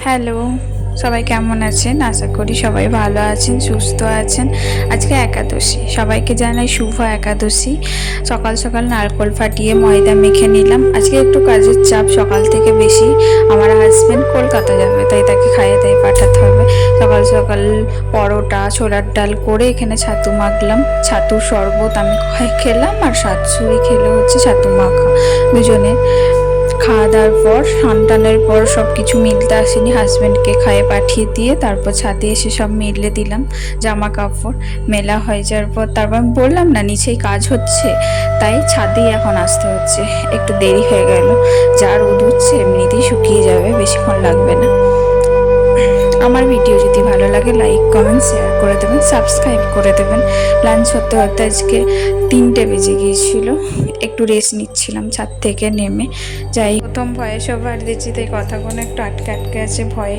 Hello, সবাই কেমন আছেন? আশা করি সবাই ভালো আছেন, সুস্থ আছেন। আজকে একাদশী, সবাইকে জানাই শুভ একাদশী। সকাল সকাল নারকোল ফাটিয়ে ময়দা মেখে নিলাম। আজকে একটু কাজের চাপ সকাল থেকে বেশি। আমার হাজবেন্ড কলকাতা যাবে, তাই তাকে খাইয়ে দাইয়ে পাঠাতে হবে। সকাল সকাল পরোটা ছোলার ডাল করে এখানে ছাতু মাখলাম। ছাতুর শরবত আমি খেলাম, আর শাশুড়ি খেলো হচ্ছে ছাতু মাখা। দুজনে খাওয়া দাওয়ার পর সন্তানের পর সব কিছু মিলতে আসেনি, হাজব্যান্ডকে খাইয়ে পাঠিয়ে দিয়ে তারপর ছাদে এসে সব মেলে দিলাম। জামা কাপড় মেলা হয়ে যাওয়ার পর তারপর আমি বললাম না নিচেই কাজ হচ্ছে, তাই ছাদেই এখন আসতে হচ্ছে। একটু দেরি হয়ে গেল। যা রোদ উঠছে এমনিতেই শুকিয়ে যাবে, বেশিক্ষণ লাগবে না। আমার ভিডিও যদি ভালো লাগে লাইক কমেন্ট শেয়ার করে দেবেন, সাবস্ক্রাইব করে দেবেন। লাঞ্চ হতে হতে আজকে 3টে বেজে গিয়েছিল। একটু রেস্ট নিচ্ছিলাম ছাদ থেকে নেমে। যাই প্রথম ভয়েস ওভার দিচ্ছি, তাই কথাগুলো একটু আটকে আটকে আছে ভয়ে।